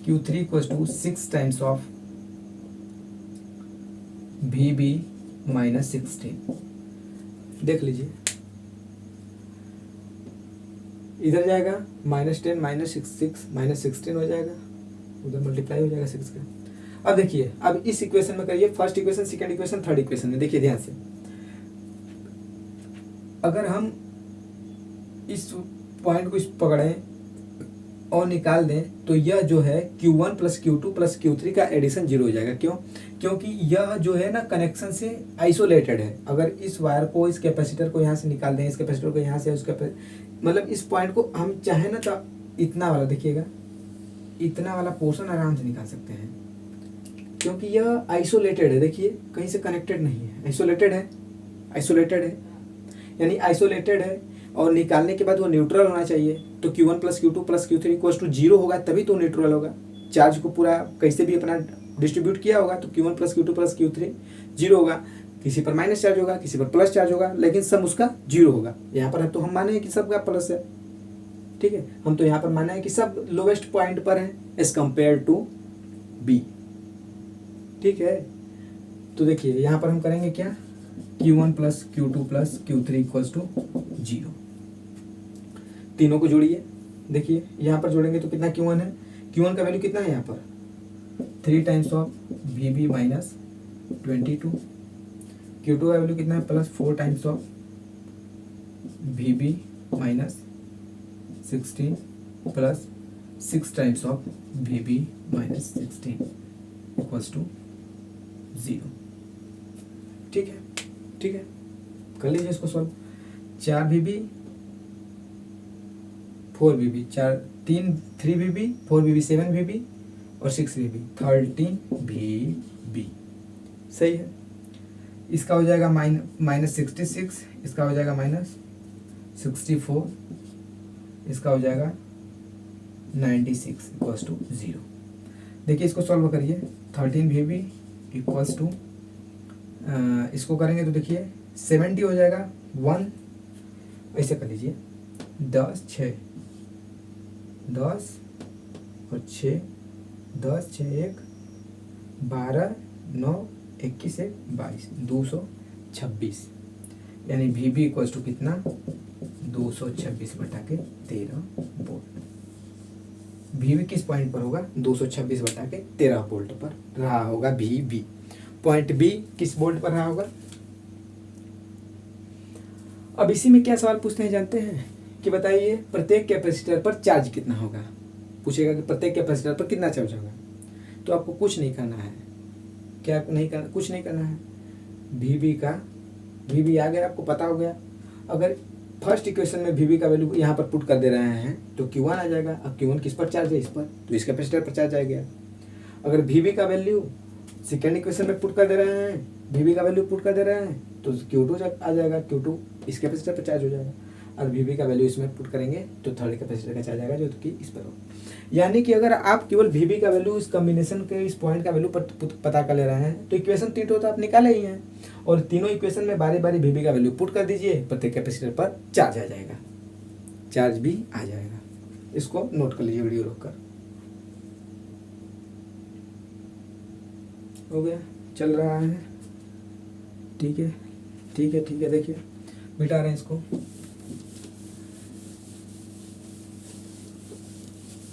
Q3 equals to 6 times of VB -16। देख लीजिए इधर जाएगा -10 -16 हो जाएगा, उधर मल्टीप्लाई हो जाएगा 6 का। अब देखिए, अब इस इक्वेशन में करिए, first equation, second equation, third equation में देखिए ध्यान से। अगर हम इस पॉइंट को इस पकड़ें और निकाल दें तो यह जो है Q1 plus Q2 plus Q3 का एडिशन 0 हो जाएगा। क्यों? क्योंकि यह जो है ना कनेक्शन से आइसोलेटेड है। अगर इस वायर को, इस कैपेसिटर को यहाँ से निकाल दें, इस कैपेसिटर को यहाँ से, उसका मतलब इस पॉइंट को हम चाहे ना तो इतना वाला देखिएगा, इतना वाला पोर्शन आराम से निकाल सकते हैं, क्योंकि यह आइसोलेटेड है। देखिए कहीं से कनेक्टेड नहीं है, आइसोलेटेड है यानी आइसोलेटेड है। और निकालने के बाद वो न्यूट्रल होना चाहिए। तो Q1 plus Q2 plus Q3 equals to 0 होगा, तभी तो न्यूट्रल होगा। चार्ज को पूरा कैसे भी अपना डिस्ट्रीब्यूट किया होगा तो Q1 plus Q2 plus Q3 0 होगा। किसी पर माइनस चार्ज होगा, किसी पर प्लस चार्ज होगा, लेकिन सब उसका 0 होगा। यहाँ पर तो हम माने हैं कि सबका प्लस है, ठीक है। हम तो यहाँ पर माने हैं कि सब लोवेस्ट पॉइंट पर है एज कम्पेयर टू बी, ठीक है। तो देखिए यहाँ पर हम करेंगे क्या, Q1 plus Q2 plus Q3 equals to 0। तीनों को जोड़िए, देखिए यहाँ पर जोड़ेंगे तो कितना Q1 है, Q1 का वैल्यू कितना है यहाँ पर 3 times of VB minus 22। Q2 का वैल्यू कितना है plus 4 times of VB minus 16 plus 6 times of VB minus 16 equals to 0। ठीक है, कर लीजिए इसको solve. 4 VB 4 VB 3 VB 4 VB 7 VB और 6 VB 13 VB। सही है। इसका हो जाएगा -66, इसका हो जाएगा -64 इसका हो जाएगा 96 इक्वल्स टू 0। देखिए इसको सॉल्व करिए। 13 VB इक्वल्स टू इसको करेंगे तो देखिए 70 हो जाएगा 1, ऐसे कर लीजिए 10 6 10 और 6 10 6 1 12 9 21 1 22 226, यानी VB इक्वल्स टू कितना 226/13 वोल्ट। VB किस पॉइंट पर होगा 226/13 वोल्ट पर रहा होगा। VB पॉइंट B किस वोल्ट पर रहा होगा। अब इसी में क्या सवाल पूछते हैं जानते हैं कि बताइए प्रत्येक कैपेसिटर पर चार्ज कितना होगा। पूछेगा कि प्रत्येक कैपेसिटर पर कितना चार्ज होगा। तो आपको कुछ नहीं करना है, क्या नहीं करना, कुछ नहीं करना है। VB आ गया, आपको पता हो गया। अगर फर्स्ट इक्वेशन में VB का वैल्यू यहाँ पर पुट कर दे रहे हैं तो Q1 आ जाएगा। अब Q1 किस पर चार्ज है, इस पर, तो इस कैपेसिटर पर चार्ज आ गया। अगर VB का वैल्यू सेकेंड इक्वेशन में पुट कर दे रहे हैं, VB का वैल्यू पुट कर दे रहे हैं तो Q2 आ जाएगा। Q2 इस कैपेसिटर पर चार्ज हो जाएगा। और VB का वैल्यू इसमें पुट करेंगे तो थर्ड कैपेसिटर का चार्ज आएगा जो कि इस पर हो। यानी कि अगर आप केवल VB का वैल्यू इस कॉम्बिनेशन के इस पॉइंट का वैल्यू पता कर ले रहे हैं तो इक्वेशन 3 तो आप निकाले ही हैं, और तीनों इक्वेशन में बारी बारी VB का वैल्यू पुट कर दीजिए, प्रत्येक कैपेसिटर पर चार्ज आ जाएगा, चार्ज भी आ जाएगा। इसको नोट कर लीजिए वीडियो रोक कर। हो गया, चल रहा है, ठीक है ठीक है ठीक है। देखिए मिटा रहे हैं इसको।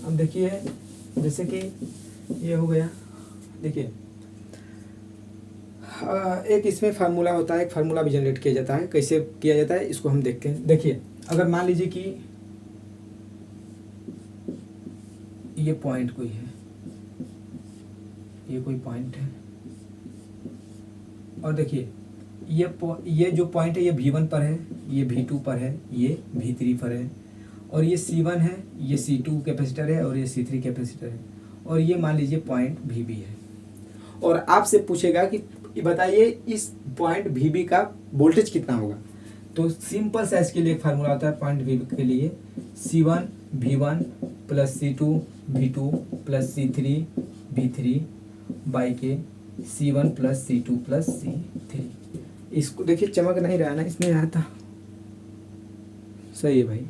अब देखिए जैसे कि ये हो गया। देखिए एक इसमें फार्मूला होता है, एक फार्मूला भी जनरेट किया जाता है। कैसे किया जाता है इसको हम देखते हैं। देखिए अगर मान लीजिए कि ये पॉइंट कोई है, ये कोई पॉइंट है, और देखिए ये जो पॉइंट है ये V1 पर है, ये V2 पर है, ये V3 पर है, और ये C1 है, ये C2 कैपेसिटर है, और ये C3 कैपेसिटर है, और ये मान लीजिए पॉइंट VB है। और आपसे पूछेगा कि बताइए इस पॉइंट VB का वोल्टेज कितना होगा। तो सिंपल सा इसके लिए एक फार्मूला आता है पॉइंट VB के लिए, C1 V1 plus C2 V2 plus C3 V3 by के C1 plus C2 plus C3। इसको देखिए चमक नहीं रहा ना, इसमें आया था, सही है भाई।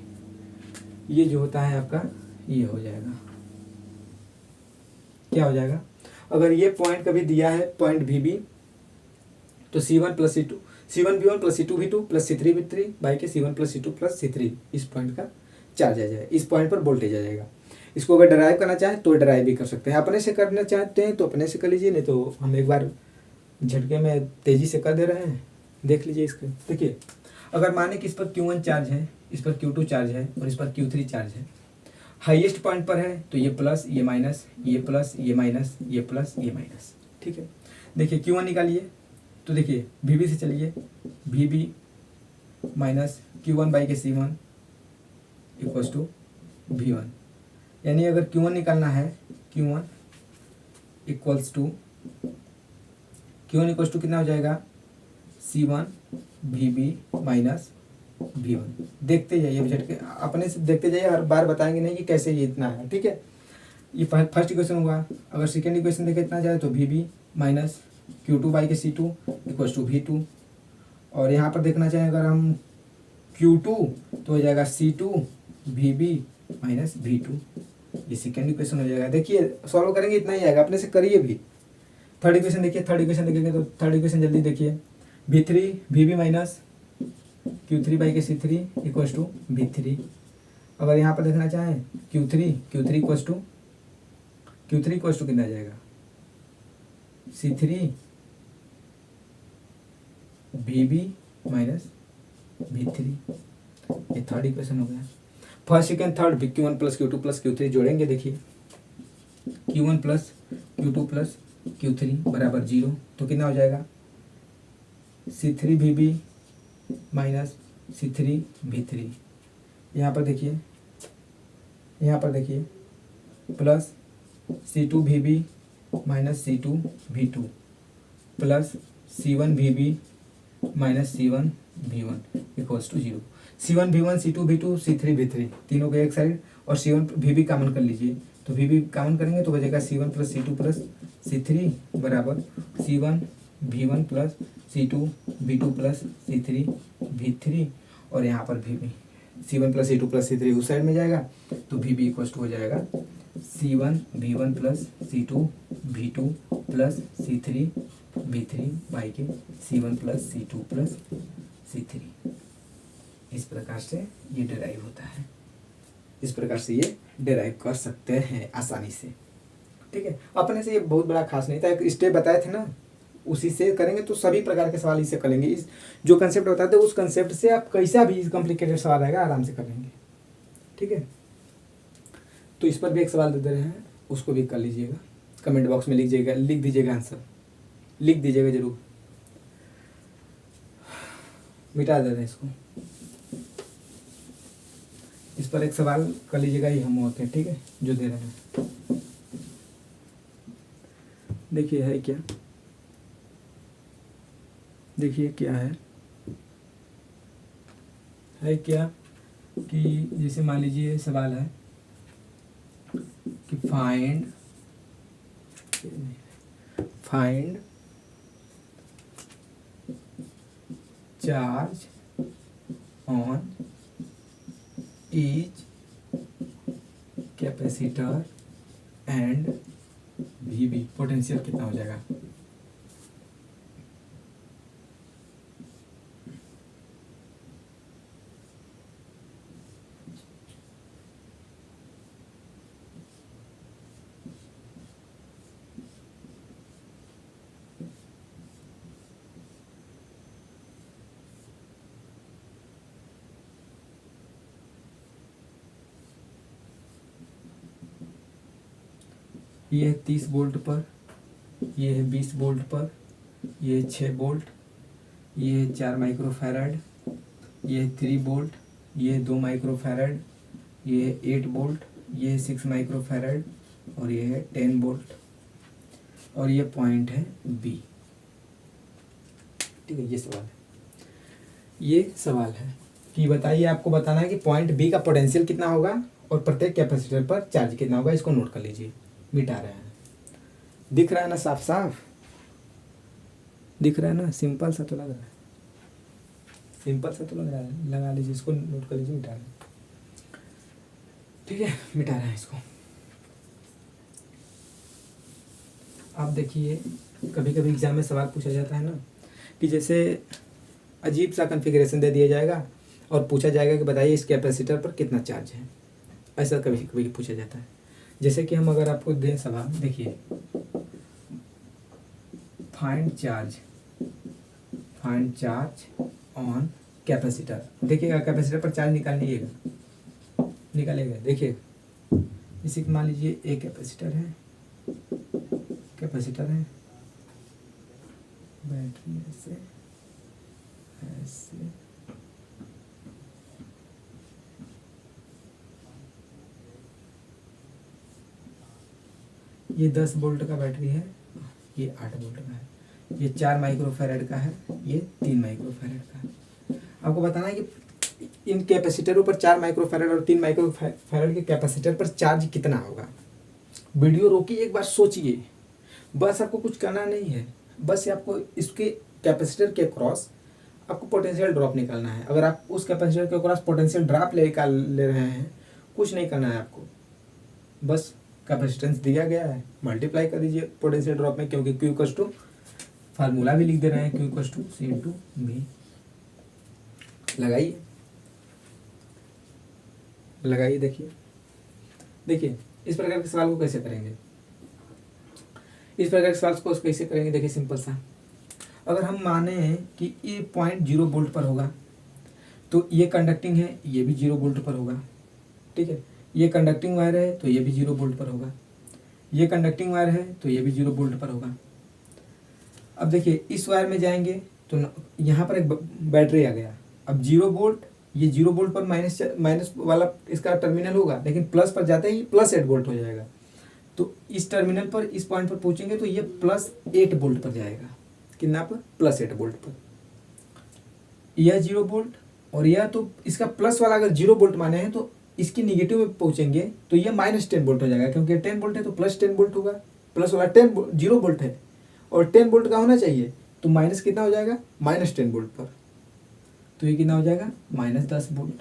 ये जो होता है आपका ये हो जाएगा, क्या हो जाएगा। अगर ये पॉइंट कभी दिया है पॉइंट VB तो C1 plus C2 C1 V1 plus C2 V2 plus C3 V3 by के C1 plus C2 plus C3, इस पॉइंट का चार्ज आ जाएगा, इस पॉइंट पर वोल्टेज आ जाएगा। इसको अगर डराइव करना चाहें तो डराइव भी कर सकते हैं, अपने से करना चाहते हैं तो अपने से कर लीजिए, नहीं तो हम एक बार झटके में तेज़ी से कर दे रहे हैं, देख लीजिए इसको। देखिए अगर माने कि इस पर Q1 चार्ज है, इस पर Q2 चार्ज है और इस पर Q3 चार्ज है, हाईएस्ट पॉइंट पर है तो ये प्लस ये माइनस, ये प्लस ये माइनस, ये प्लस ये माइनस, ठीक है। देखिए Q1 निकालिए तो देखिए VB से चलिए, VB माइनस Q1 बाई के C1 इक्वल्स टू V1, यानी अगर Q1 निकालना है, Q1 इक्वल्स टू कितना हो जाएगा, C1 VB माइनस V1। देखते जाइए झटके, अपने से देखते जाइए, हर बार बताएंगे नहीं कि कैसे ये इतना है, ठीक है। ये फर्स्ट इक्वेशन हुआ। अगर सेकेंड इक्वेशन देखें इतना जाए तो VB माइनस Q2 बाई के C2 इक्वल्स टू V2, और यहाँ पर देखना चाहें अगर हम Q2 तो हो जाएगा C2 VB माइनस V2, ये सेकेंड इक्वेशन हो जाएगा। देखिए सॉल्व करेंगे इतना ही आएगा, अपने से करिए भी। थर्ड इक्वेशन देखिए, थर्ड इक्वेशन देखेंगे तो थर्ड इक्वेशन जल्दी देखिए, V3 VB minus Q3 by के C3 इक्वल्स टू V3। अगर यहाँ पर देखना चाहें Q3 इक्वल्स टू कितना आ जाएगा, C3 VB माइनस V3, ये थर्ड इक्वेशन हो गया। First second third Q1 plus Q2 plus Q3 जोड़ेंगे, देखिए Q1 plus Q2 plus Q3 बराबर 0, तो कितना हो जाएगा, C3 VB minus C3 V3। यहाँ पर देखिए plus C2 VB minus C2 V2 plus C1 VB minus C1 V1 equals to 0। C1 V1 C2 V2 C3 V3 तीनों को एक साइड और C1 VB कॉमन कर लीजिए, तो VB कॉमन करेंगे तो बचेगा C1 plus C2 plus C3 बराबर C1 V1 plus C2 V2 plus C3 V3 और यहाँ पर VB C1 plus C2 plus C3 उस साइड में जाएगा तो VB इक्वल टू हो जाएगा C1 V1 plus C2 V2 plus C3 V3 by के C1 plus C2 plus C3। इस प्रकार से ये डिराइव होता है, इस प्रकार से ये डिराइव कर सकते हैं आसानी से। ठीक है, अपने से ये बहुत बड़ा खास नहीं था, एक स्टेप बताए थे ना, उसी से करेंगे तो सभी प्रकार के सवाल इससे करेंगे। इस जो कंसेप्ट बताते हैं उस कंसेप्ट से आप कैसा भी कॉम्प्लिकेटेड सवाल आएगा आराम से कर लेंगे। ठीक है, तो इस पर भी एक सवाल दे रहे हैं, उसको भी कर लीजिएगा, कमेंट बॉक्स में लिख दीजिएगा आंसर, लिख दीजिएगा जरूर, मिटा दे रहे हैं इसको। इस पर एक सवाल कर लीजिएगा, ये होमवर्क है। ठीक है, जो दे रहे हैं देखिए है क्या, देखिए क्या है क्या कि जैसे मान लीजिए सवाल है कि find charge on each capacitor and VB, potential कितना हो जाएगा। ये है 30 वोल्ट पर, ये है 20 वोल्ट पर, ये है 6 वोल्ट, ये है 4 माइक्रोफैराड, ये है 3 वोल्ट, ये है 2 माइक्रोफैराड, ये है 8 वोल्ट, ये है 6 माइक्रोफैराड और ये है 10 वोल्ट और ये पॉइंट है B। ठीक है, ये सवाल है कि बताइए, आपको बताना है कि पॉइंट B का पोटेंशियल कितना होगा और प्रत्येक कैपेसिटर पर चार्ज कितना होगा। इसको नोट कर लीजिए, मिटा रहे हैं, दिख रहा है ना, साफ साफ दिख रहा है ना, सिंपल सा तो लग रहा है, सिंपल सा तो लग रहा है, लगा लीजिए, इसको नोट कर लीजिए, मिटा रहे हैं। ठीक है, मिटा रहे हैं इसको। आप देखिए, कभी कभी एग्जाम में सवाल पूछा जाता है ना कि जैसे अजीब सा कॉन्फ़िगरेशन दे दिया जाएगा और पूछा जाएगा कि बताइए इस कैपेसिटर पर कितना चार्ज है, ऐसा कभी कभी पूछा जाता है। जैसे कि हम अगर आपको दें सवाल, देखिए फाइंड चार्ज ऑन कैपेसिटर, देखिएगा कैपेसिटर पर चार्ज निकालेगा। देखिए इसी को मान लीजिए एक कैपेसिटर है, बैटरी ऐसे ये 10 वोल्ट का बैटरी है, ये 8 वोल्ट का है, ये 4 माइक्रोफैराड का है, ये 3 माइक्रोफैराड का है। आपको बताना है कि इन कैपेसिटरों पर 4 माइक्रोफैराड और 3 माइक्रोफैराड के कैपेसिटर पर चार्ज कितना होगा। वीडियो रोकिए, एक बार सोचिए, बस आपको कुछ करना नहीं है, बस आपको इसके कैपेसिटर के क्रॉस आपको पोटेंशियल ड्रॉप निकालना है। अगर आप उस कैपेसिटर के क्रॉस पोटेंशियल ड्रॉप ले रहे हैं, कुछ नहीं करना है आपको, बस कैपेसिटेंस दिया गया है, मल्टीप्लाई कर दीजिए पोटेंशियल ड्रॉप में, क्योंकि Q इक्वल्स टू फार्मूला भी लिख दे रहे हैं, Q equals to C into V। लगाइए, देखिए इस प्रकार के सवाल को कैसे करेंगे, देखिए सिंपल सा, अगर हम माने कि ये पॉइंट 0 वोल्ट पर होगा तो ये कंडक्टिंग है, ये भी 0 वोल्ट पर होगा। ठीक है, ये कंडक्टिंग वायर है तो ये भी 0 वोल्ट पर होगा, ये कंडक्टिंग वायर है तो ये भी 0 वोल्ट पर होगा। अब देखिए इस वायर में जाएंगे तो यहाँ पर एक बैटरी आ गया, अब 0 वोल्ट, ये 0 वोल्ट पर माइनस वाला इसका टर्मिनल होगा, लेकिन प्लस पर जाते ही +8 वोल्ट हो जाएगा। तो इस टर्मिनल पर, इस पॉइंट पर पहुँचेंगे तो ये +8 वोल्ट पर जाएगा, कितना पर, +8 वोल्ट पर। यह 0 वोल्ट और यह तो इसका प्लस वाला अगर 0 वोल्ट माने हैं तो इसकी निगेटिव में पहुंचेंगे तो ये -10 वोल्ट हो जाएगा, क्योंकि 10 वोल्ट है तो +10 वोल्ट होगा। प्लस वाला 0 वोल्ट है और 10 वोल्ट का होना चाहिए, तो माइनस कितना हो जाएगा, -10 वोल्ट पर। तो ये कितना हो जाएगा, -10 वोल्ट।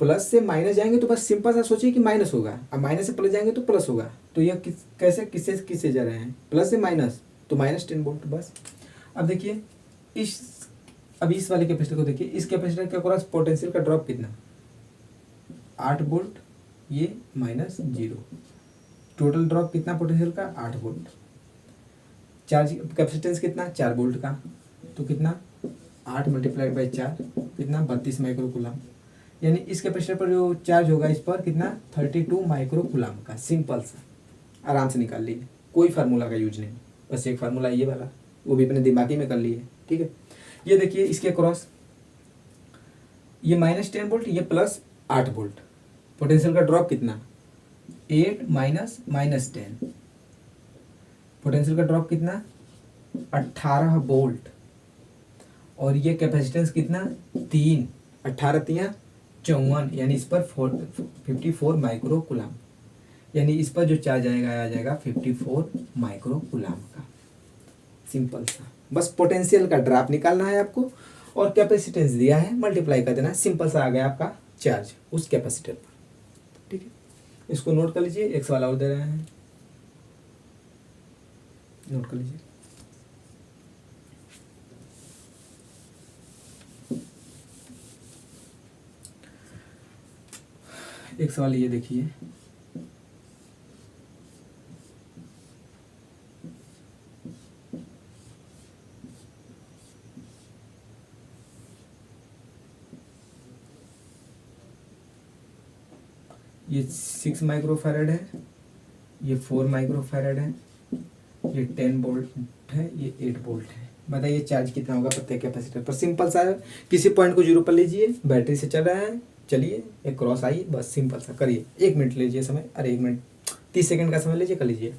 प्लस से माइनस जाएंगे तो बस सिंपल सा सोचिए कि माइनस होगा, अब माइनस से प्लस जाएंगे तो प्लस होगा। तो यह कैसे किससे किससे जा रहे हैं, प्लस से माइनस, तो -10 वोल्ट बस। अब देखिए अब इस वाले कैपेसिटर को देखिए, इस कैपेसिटर के अक्रॉस पोटेंशियल का ड्रॉप कितना, 8 वोल्ट, ये -0, टोटल ड्रॉप कितना पोटेंशियल का, 8 वोल्ट। चार्ज कैपेसिटेंस कितना, 4 वोल्ट का, तो कितना 8 × 4 कितना 32 माइक्रोकूलम। यानी इस कैपेसिटर पर जो चार्ज होगा इस पर कितना 32 माइक्रोकूलम का। सिंपल सा, आराम से निकाल लिए, कोई फार्मूला का यूज नहीं, बस एक फार्मूला ये वाला, वो भी अपने दिमागी में कर लिए। ठीक है, ये देखिए इसके क्रॉस ये -10 वोल्ट, ये +8 वोल्ट। पोटेंशियल का ड्रॉप कितना, 8 -10, पोटेंशियल का ड्रॉप कितना 18 वोल्ट। और ये कैपेसिटेंस कितना 3, 18 3 54, यानी इस पर 54 माइक्रोकूलम। यानी इस पर जो चार्ज आएगा आ जाएगा 54 माइक्रोकूलम का। सिंपल सा, बस पोटेंशियल का ड्रॉप निकालना है आपको और कैपेसिटेंस दिया है, मल्टीप्लाई कर देना है, सिंपल सा आ गया आपका चार्ज उस कैपेसिटर पर। ठीक है, इसको नोट कर लीजिए, एक सवाल और दे रहे हैं, नोट कर लीजिए। एक सवाल ये देखिए, ये 6 माइक्रोफैरड है, ये 4 माइक्रोफैरड है, ये 10 वोल्ट है, ये 8 वोल्ट है। बताइए चार्ज कितना होगा प्रत्येक कैपेसिटर पर। सिंपल सा है, किसी पॉइंट को 0 पर लीजिए, बैटरी से चल रहा है, चलिए एक क्रॉस आइए, बस सिंपल सा करिए। 1 मिनट लीजिए समय, अरे 1 मिनट 30 सेकंड का समय लीजिए, कर लीजिए,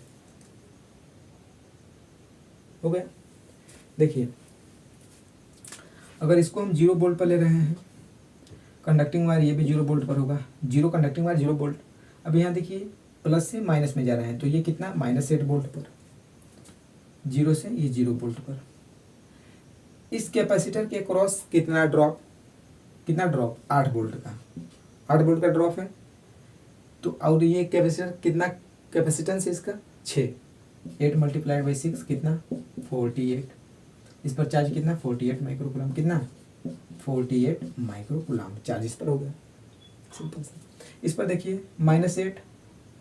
हो गया। देखिए अगर इसको हम 0 वोल्ट पर ले रहे हैं, कंडक्टिंग वायर ये भी 0 वोल्ट पर होगा, 0 कंडक्टिंग वायर 0 वोल्ट। अब यहाँ देखिए प्लस से माइनस में जा रहे हैं, तो ये कितना -8 वोल्ट पर, 0 से ये 0 वोल्ट पर। इस कैपेसिटर के क्रॉस कितना ड्रॉप, 8 वोल्ट का, 8 वोल्ट का ड्रॉप है। तो और ये कैपेसिटर कितना कैपेसिटेंस है इसका 6, 8 × 6 कितना 48। इस पर चार्ज कितना 48 माइक्रोकूलम, कितना 48 माइक्रोकूलम चार्ज इस पर हो गया। सिंपल सा, इस पर देखिए -8,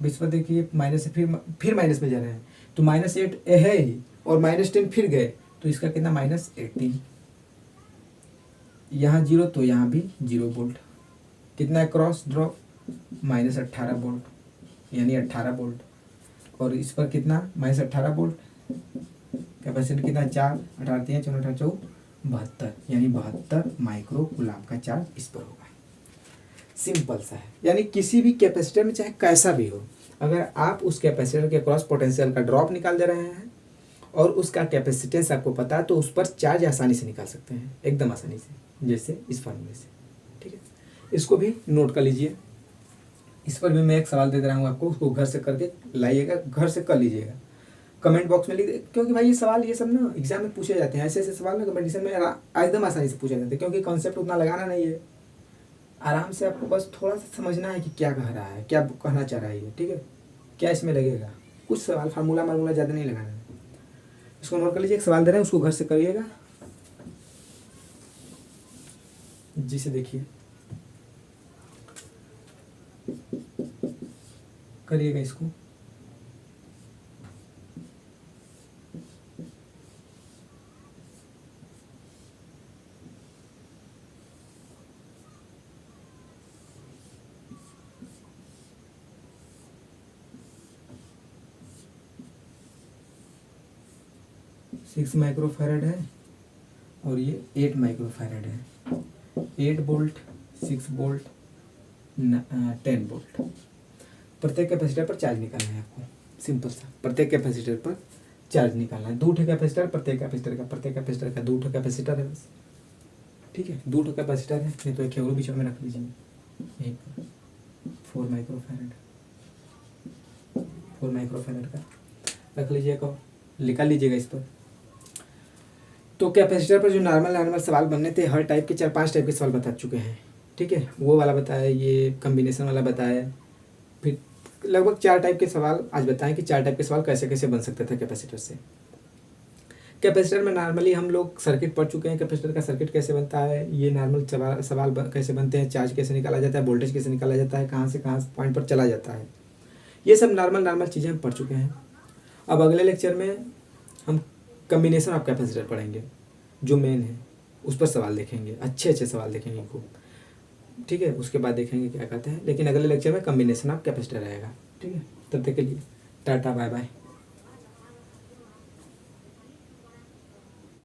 इस पर देखिए माइनस से फिर माइनस में जा रहे हैं, तो -8 है ही और -10 फिर गए, तो इसका कितना -18। यहाँ 0 तो यहाँ भी 0 वोल्ट, कितना क्रॉस ड्रॉप -18 वोल्ट, यानी 18 वोल्ट। और इस पर कितना -18 वोल्ट, कैपेसिटर कितना 4, 18 3 14 18 4 72, यानी 72 माइक्रोकूलम का चार्ज इस पर होगा। सिंपल सा है, यानी किसी भी कैपेसिटर में चाहे कैसा भी हो, अगर आप उस कैपेसिटर के क्रॉस पोटेंशियल का ड्रॉप निकाल दे रहे हैं और उसका कैपेसिटेंस आपको पता है, तो उस पर चार्ज आसानी से निकाल सकते हैं, एकदम आसानी से, जैसे इस फार्मूले से। ठीक है, इसको भी नोट कर लीजिए। इस पर भी मैं एक सवाल दे रहा हूँ आपको, उसको घर से करके लाइएगा, घर से कर लीजिएगा, कमेंट बॉक्स में लिख दे, क्योंकि भाई ये सवाल ये सब ना एग्जाम में पूछे जाते हैं, ऐसे ऐसे सवाल ना कंपटीशन में एकदम आसानी से पूछे जाते हैं, क्योंकि कॉन्सेप्ट उतना लगाना नहीं है, आराम से आपको बस थोड़ा सा समझना है कि क्या कह रहा है, क्या कहना चाह रहा है ये। ठीक है, क्या इसमें लगेगा, कुछ सवाल फार्मूला मार्मूला ज़्यादा नहीं लगाना है। इसको नोट कर लीजिए, एक सवाल दे रहे हैं उसको घर से करिएगा। जिसे देखिए करिएगा इसको। सिक्स माइक्रोफैरड है और ये 8 माइक्रोफैरड है, 8 वोल्ट 6 वोल्ट 10 वोल्ट। प्रत्येक कैपेसिटर पर चार्ज निकालना है आपको, सिंपल सा, प्रत्येक कैपेसिटर पर चार्ज निकालना है। 2 कैपेसिटर, प्रत्येक कैपेसिटर का 2 कैपेसिटर है बस। ठीक है, 2 ठो कैपेसिटर है, नहीं तो एक और बीच में रख लीजिए यहीं पर, 4 माइक्रोफैरड, 4 माइक्रोफैरड का रख लीजिएगा, निकाल लीजिएगा इस पर। तो कैपेसिटर पर जो नॉर्मल सवाल बनने थे, हर टाइप के 4-5 टाइप के सवाल बता चुके हैं, ठीक है, वो वाला बताया, ये कम्बिनेशन वाला बताया, फिर लगभग 4 टाइप के सवाल आज बताएं कि 4 टाइप के सवाल कैसे कैसे बन सकते थे कैपेसिटर से। कैपेसिटर में नॉर्मली हम लोग सर्किट पढ़ चुके हैं, कैपेसिटर का सर्किट कैसे बनता है, ये नॉर्मल सवाल कैसे बनते हैं, चार्ज कैसे निकाला जाता है, वोल्टेज कैसे निकाला जाता है, कहाँ से कहाँ पॉइंट पर चला जाता है, ये सब नॉर्मल चीज़ें हम पढ़ चुके हैं। अब अगले लेक्चर में हम कम्बिनेशन ऑफ कैपेसिटर पढ़ेंगे, जो मेन है उस पर सवाल देखेंगे, अच्छे सवाल देखेंगे खूब, ठीक है। उसके बाद देखेंगे क्या कहते हैं, लेकिन अगले लेक्चर में कम्बिनेशन ऑफ कैपेसिटर रहेगा, ठीक है। तब तक के लिए टाटा बाय बाय।